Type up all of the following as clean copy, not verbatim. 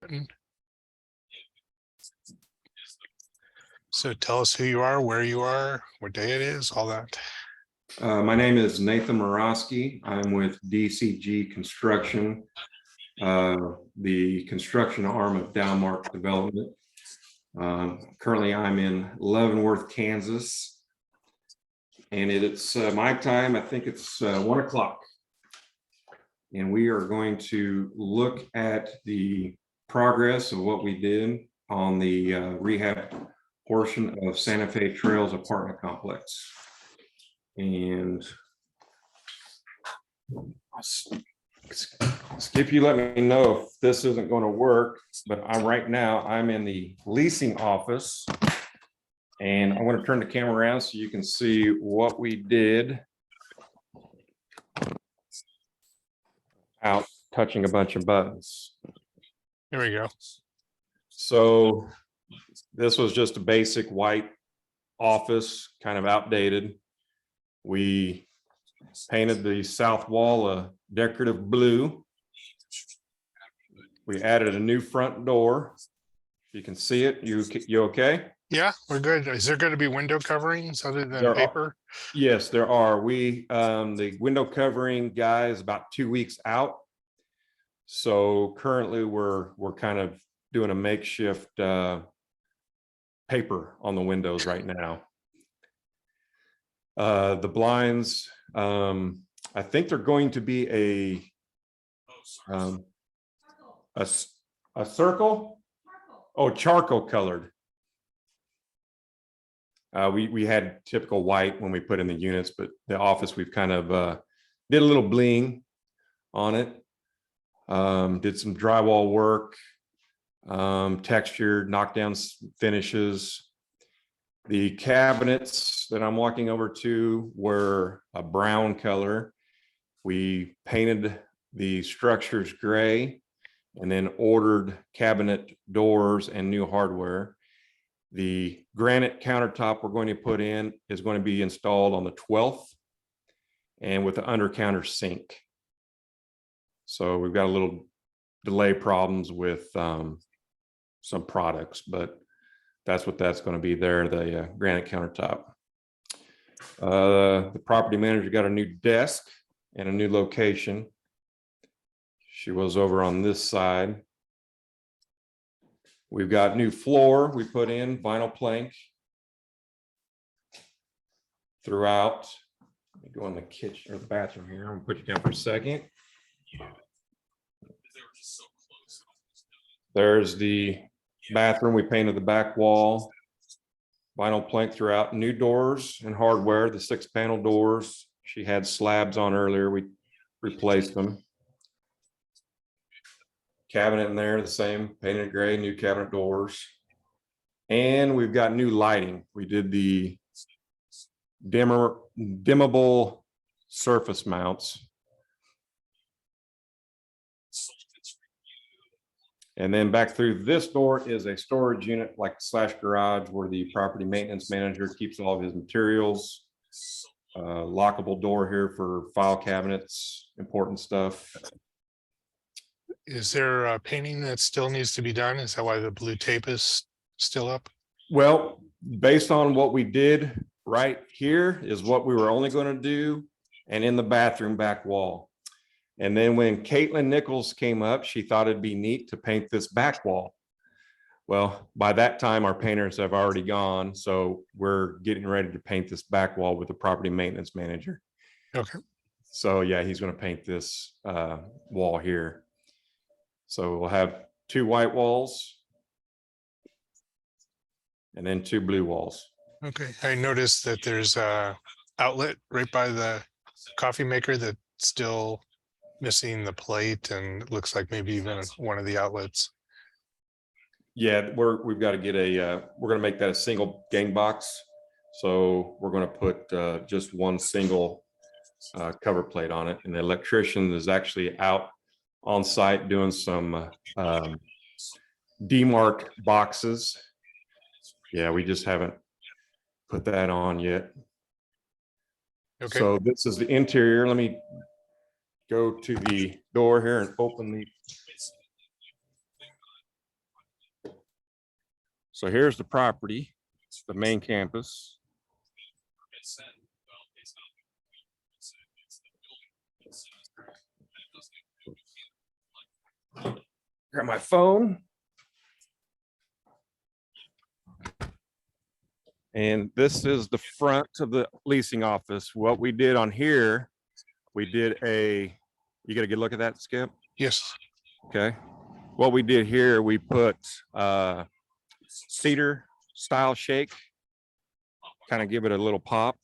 button. So tell us who you are, where you are, what day it is, all that. My name is Nathan Morosky. I'm with DCG Construction, the construction arm of Downmark Development. Currently, I'm in Leavenworth, Kansas, and it's my time. I think it's 1 o'clock, and we are going to look at the progress of what we did on the rehab portion of Santa Fe Trails apartment complex. And Skip, you let me know if this isn't going to work, but right now I'm in the leasing office, and I want to turn the camera around so you can see what we did out touching a bunch of buttons. Here we go. So this was just a basic white office, kind of outdated. We painted the south wall a decorative blue. We added a new front door. You can see it. You okay? Yeah, we're good. Is there going to be window coverings other than There are. paper? Yes, there are. The window covering guy is about 2 weeks out. So currently we're kind of doing a makeshift paper on the windows right now. The blinds, I think they're going to be a circle. Oh, charcoal colored. We had typical white when we put in the units, but the office we've kind of did a little bling on it. Did some drywall work, textured, knockdown finishes. The cabinets that I'm walking over to were a brown color. We painted the structures gray and then ordered cabinet doors and new hardware. The granite countertop we're going to put in is going to be installed on the 12th and with the under counter sink. So we've got a little delay problems with some products, but that's what that's going to be there, the granite countertop. The property manager got a new desk and a new location. She was over on this side. We've got new floor. We put in vinyl plank throughout. Let me go in the kitchen or the bathroom here. I'm gonna put you down for a second. There's the bathroom. We painted the back wall, vinyl plank throughout, new doors and hardware, the 6-panel doors. She had slabs on earlier. We replaced them. Cabinet in there, the same, painted gray, new cabinet doors. And we've got new lighting. We did the dimmable surface mounts. And then back through this door is a storage unit like slash garage where the property maintenance manager keeps all of his materials. Lockable door here for file cabinets, important stuff. Is there painting that still needs to be done? Is that why the blue tape is still up? Well, based on what we did right here is what we were only going to do, and in the bathroom back wall. And then when Caitlin Nichols came up, she thought it'd be neat to paint this back wall. Well, by that time, our painters have already gone, so we're getting ready to paint this back wall with the property maintenance manager. Okay. So yeah, he's going to paint this wall here. So we'll have 2 white walls and then 2 blue walls. Okay. I noticed that there's a outlet right by the coffee maker that's still missing the plate, and it looks like maybe even one of the outlets. Yeah, we've got to get we're going to make that a single gang box. So we're going to put just one single cover plate on it. And the electrician is actually out on site doing some demarc boxes. Yeah, we just haven't put that on yet. Okay. So this is the interior. Let me go to the door here and open the So here's the property, it's the main campus. Got my phone. And this is the front of the leasing office. What we did on here, we did you get a good look at that, Skip? Yes. Okay. What we did here, we put cedar style shake, kind of give it a little pop.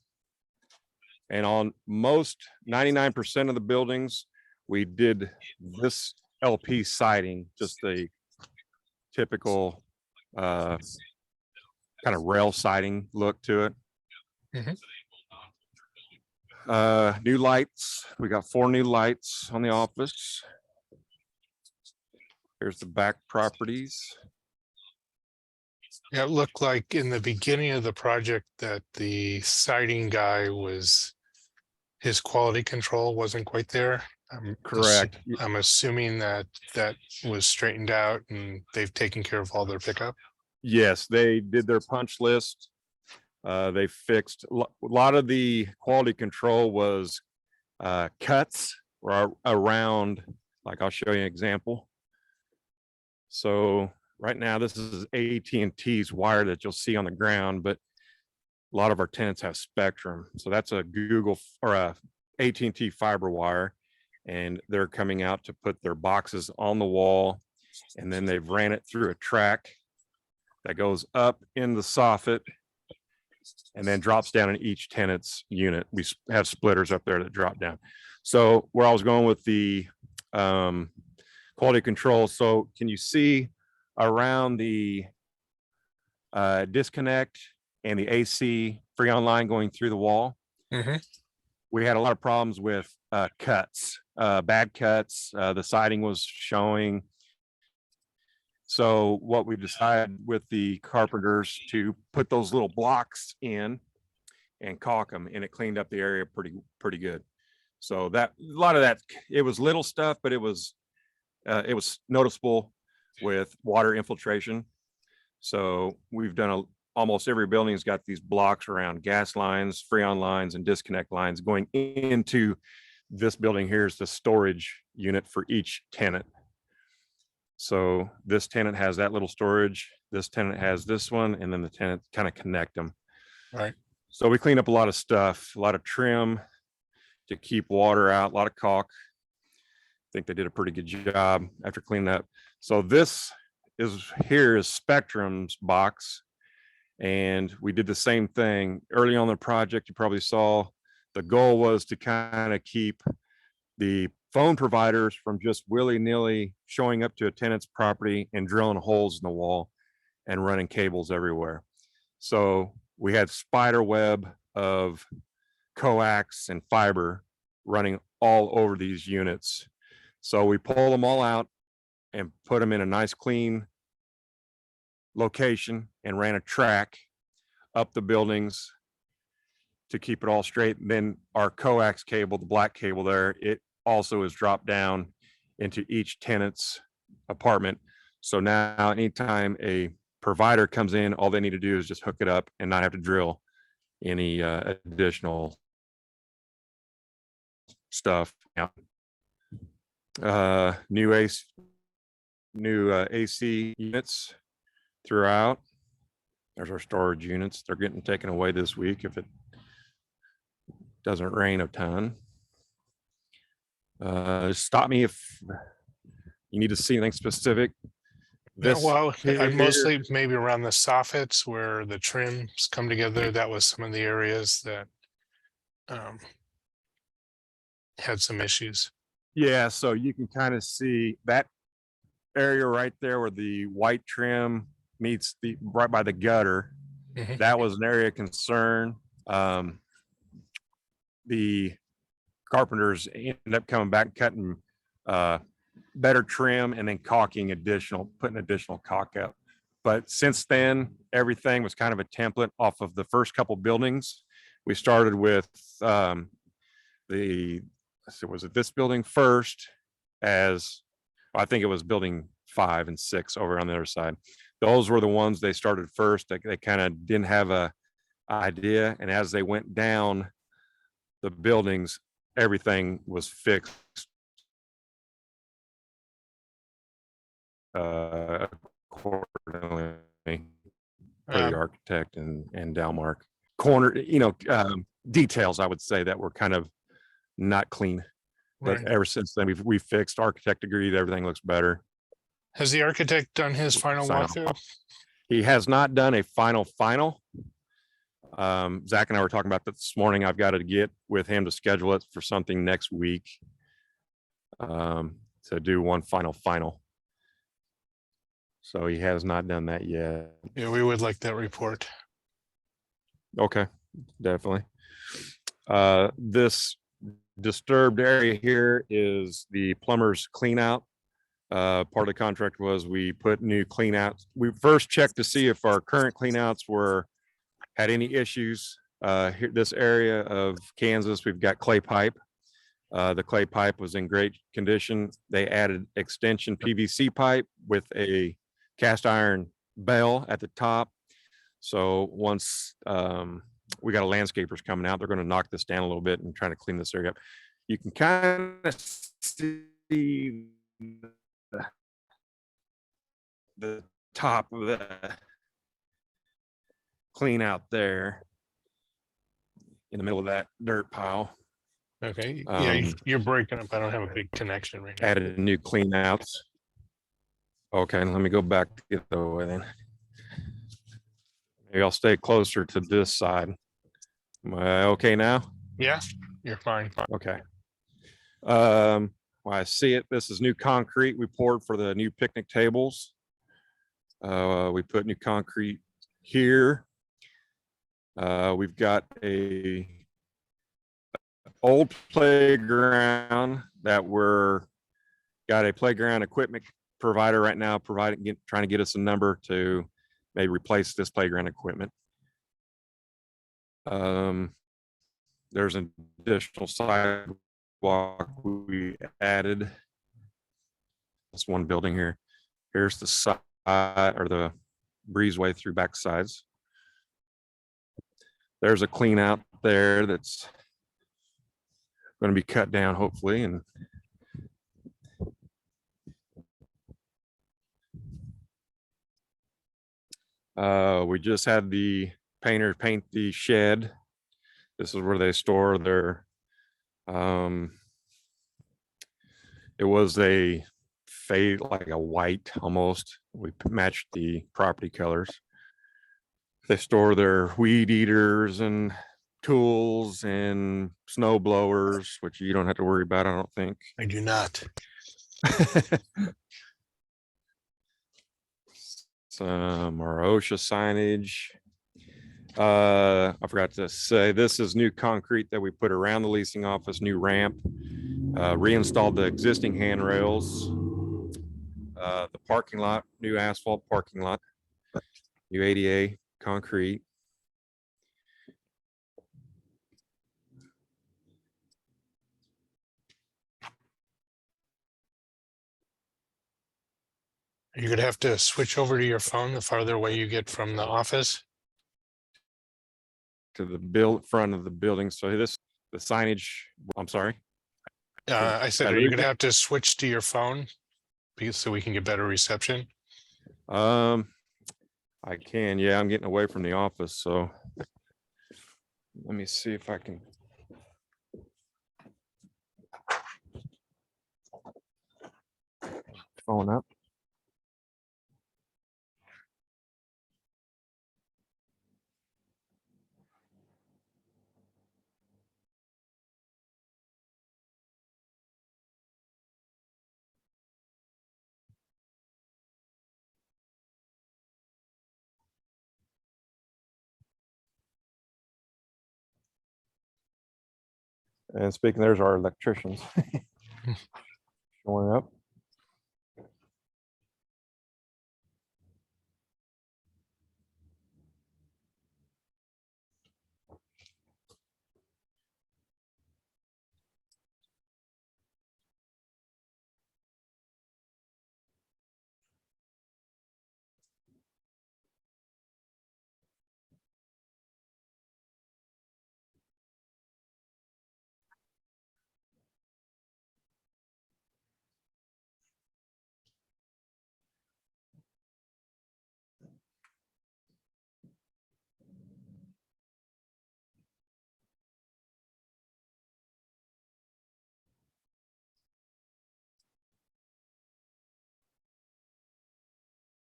And on most 99% of the buildings, we did this LP siding, just a typical kind of rail siding look to it. New lights. We got 4 new lights on the office. Here's the back properties. Yeah, it looked like in the beginning of the project that the siding guy his quality control wasn't quite there. Correct. I'm assuming that was straightened out and they've taken care of all their pickup. Yes, they did their punch list. They fixed a lot of the quality control was cuts around, like I'll show you an example. So right now, this is AT&T's wire that you'll see on the ground, but a lot of our tenants have Spectrum. So that's a Google or a AT&T fiber wire, and they're coming out to put their boxes on the wall, and then they've ran it through a track that goes up in the soffit and then drops down in each tenant's unit. We have splitters up there that drop down. So where I was going with the quality control. So can you see around the disconnect and the AC Freon line going through the wall? We had a lot of problems with cuts, bad cuts. The siding was showing. So what we decided with the carpenters to put those little blocks in and caulk them, and it cleaned up the area pretty good. So that a lot of that, it was little stuff, but it was noticeable with water infiltration. So we've done almost every building's got these blocks around gas lines, Freon lines, and disconnect lines going into this building. Here's the storage unit for each tenant. So this tenant has that little storage, this tenant has this one, and then the tenant kind of connect them. Right. So we cleaned up a lot of stuff, a lot of trim to keep water out, a lot of caulk. I think they did a pretty good job after cleaning up. So this here is Spectrum's box. And we did the same thing early on in the project. You probably saw the goal was to kind of keep the phone providers from just willy-nilly showing up to a tenant's property and drilling holes in the wall and running cables everywhere. So we had spider web of coax and fiber running all over these units. So we pull them all out and put them in a nice clean location and ran a track up the buildings to keep it all straight. And then our coax cable, the black cable there, it also is dropped down into each tenant's apartment. So now anytime a provider comes in, all they need to do is just hook it up and not have to drill any additional stuff. New AC units throughout. There's our storage units. They're getting taken away this week if it doesn't rain a ton. Stop me if you need to see anything specific. Yeah, well, I here- mostly maybe around the soffits where the trims come together. That was some of the areas that had some issues. Yeah, so you can kind of see that area right there where the white trim meets right by the gutter. Mhm. That was an area of concern. The carpenters ended up coming back, cutting better trim and then putting additional caulk up. But since then, everything was kind of a template off of the first couple buildings. We started with was it this building first, I think it was building 5 and 6 over on the other side. those were the ones they started first. They kind of didn't have a idea. And as they went down the buildings, everything was fixed. Accordingly, for the architect and Dalmark. Corner, details, I would say, that were kind of not clean. But Right. ever since then, we've fixed. Architect agreed, everything looks better. Has the architect done his final Sign off. walkthrough? He has not done a final. Zach and I were talking about that this morning. I've got to get with him to schedule it for something next week. To do one final. So he has not done that yet. Yeah, we would like that report. Okay, definitely. This disturbed area here is the plumber's clean out. Part of the contract was we put new clean outs. We first checked to see if our current clean outs had any issues. Here, this area of Kansas, we've got clay pipe. The clay pipe was in great condition. They added extension PVC pipe with a cast iron bell at the top. So once we got a landscapers coming out, they're going to knock this down a little bit and try to clean this area up. You can kind of see the top of the clean out there in the middle of that dirt pile. Okay, yeah, you're breaking up. I don't have a big connection right now. Added new clean outs. Okay, let me go back the other way then. Maybe I'll stay closer to this side. Am I okay now? Yeah, you're fine. Okay. Well, I see it. This is new concrete we poured for the new picnic tables. We put new concrete here. We've got a old playground that got a playground equipment provider right now trying to get us a number to maybe replace this playground equipment. There's an additional sidewalk we added. This one building here. Here's the side or the breezeway through back sides. There's a clean out there that's going to be cut down hopefully, and we just had the painter paint the shed. This is where they store their it was a fade, like a white almost. We matched the property colors. They store their weed eaters and tools and snow blowers, which you don't have to worry about, I don't think. I do not. Some OSHA signage. I forgot to say, this is new concrete that we put around the leasing office, new ramp, reinstalled the existing handrails, the parking lot, new asphalt parking lot, new ADA concrete. You're gonna have to switch over to your phone the farther away you get from the office. To the front of the building. So the signage, I'm sorry. I said, are you gonna have to switch to your phone? So we can get better reception? I can, yeah, I'm getting away from the office, so let me see if I can. Phone up. And speaking, there's our electricians showing up.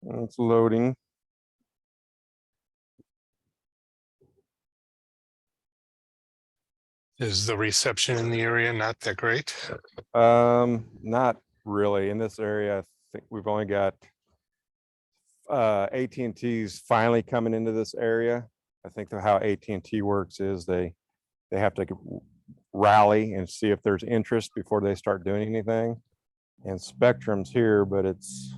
It's loading. Is the reception in the area not that great? Not really in this area. I think we've only got AT&T's finally coming into this area. I think how AT&T works is they have to rally and see if there's interest before they start doing anything. And Spectrum's here, but it's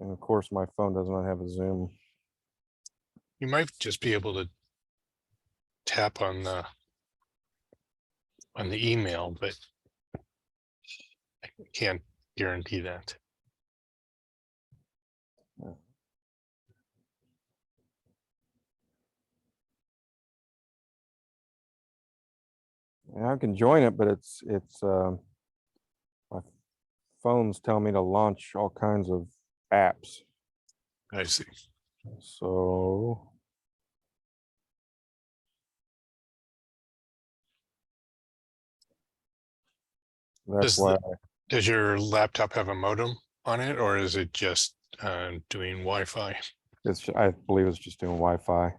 and of course my phone does not have a zoom. You might just be able to tap on the email, but I can't guarantee that. Yeah, I can join it, but it's my phone's telling me to launch all kinds of apps. I see. So that's Does why does your laptop have a modem on it, or is it just doing Wi-Fi? I believe it's just doing Wi-Fi.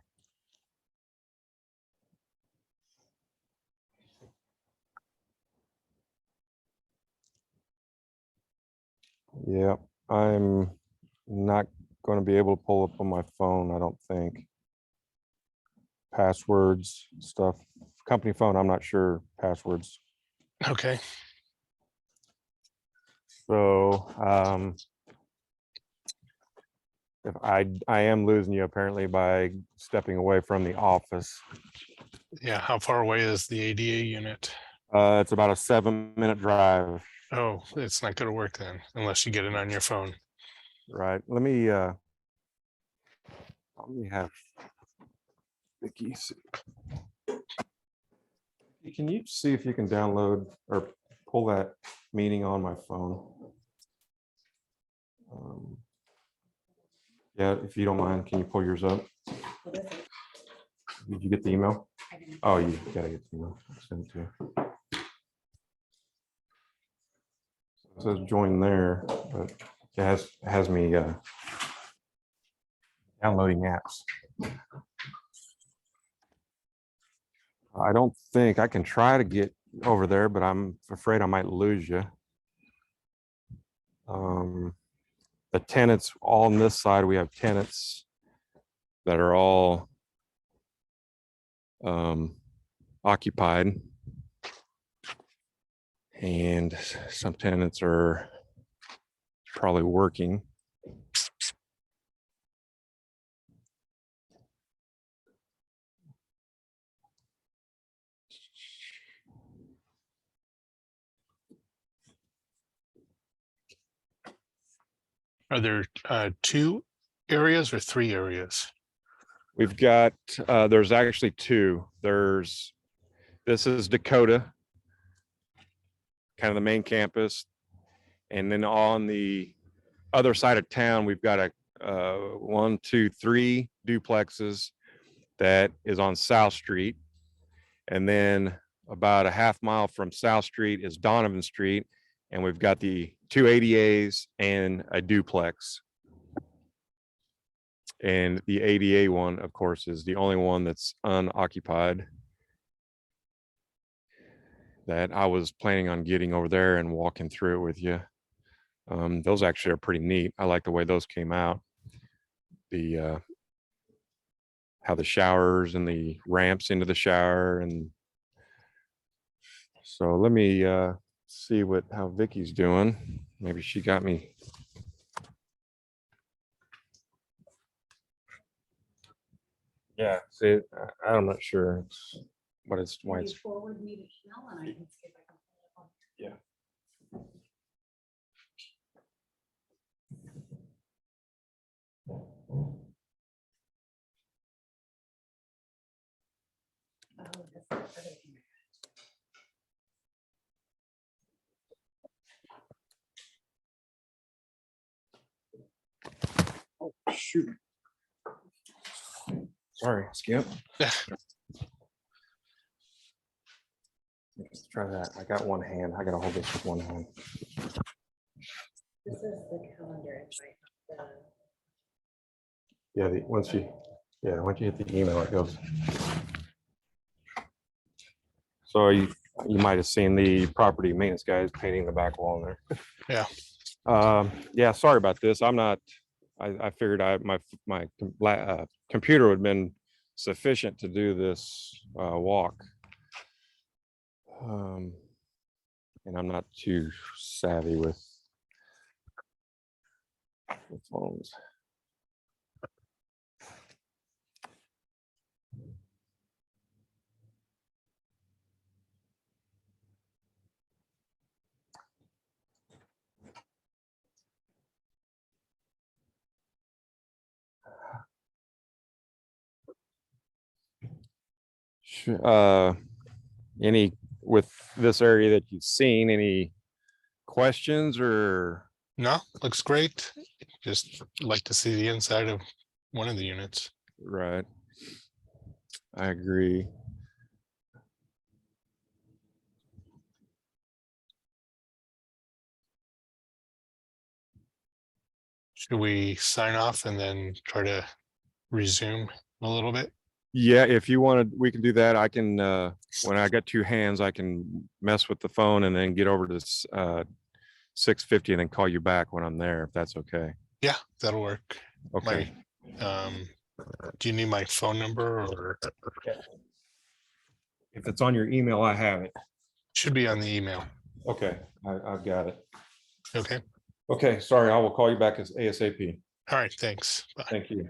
Yeah, I'm not going to be able to pull up on my phone, I don't think. Passwords, stuff. Company phone, I'm not sure passwords. Okay. So if I am losing you apparently by stepping away from the office. Yeah. How far away is the ADA unit? It's about a 7-minute drive. Oh, it's not going to work then, unless you get it on your phone. Right. Let me have Vicky see. Can you see if you can download or pull that meeting on my phone? Yeah, if you don't mind, can you pull yours up? Did you get the email? Oh, you gotta get the email. I'll send it to you. It says join there, but it has me downloading apps. I don't think I can try to get over there, but I'm afraid I might lose you. The tenants all on this side, we have tenants that are all occupied, and some tenants are probably working. Are there 2 areas or 3 areas? We've got there's actually 2. This is Dakota, kind of the main campus, and then on the other side of town we've got a 1, 2, 3 duplexes that is on South Street, and then about a half mile from South Street is Donovan Street, and we've got the 2 ADAs and a duplex. And the ADA one, of course, is the only one that's unoccupied that I was planning on getting over there and walking through it with you. Those actually are pretty neat. I like the way those came out. The how the showers and the ramps into the shower. And so let me see how Vicky's doing. Maybe she got me. Yeah, see, I'm not sure why it's forward me the email and I can see if I can pull it up. Yeah. Oh, that's the other thing. Oh, shoot. Sorry, Skip. Let's try that. I got one hand. I gotta hold this with one hand. This is the calendar invite. Yeah, once you hit the email, it goes. So you might have seen the property maintenance guys painting the back wall there. Yeah. Yeah, sorry about this. I figured my computer would have been sufficient to do this walk. And I'm not too savvy with the phones. Any with this area that you've seen, any questions or? No, looks great. Just like to see the inside of one of the units. Right. I agree. Should we sign off and then try to resume a little bit? Yeah, if you wanted, we can do that. I can, when I got two hands, I can mess with the phone and then get over to this 650 and then call you back when I'm there, if that's okay. Yeah, that'll work. Okay. Do you need my phone number or If it's on your email, I have it. should be on the email? Okay, I've got it. Okay. Okay, sorry, I will call you back as ASAP. All right. Thanks. Bye. Thank you.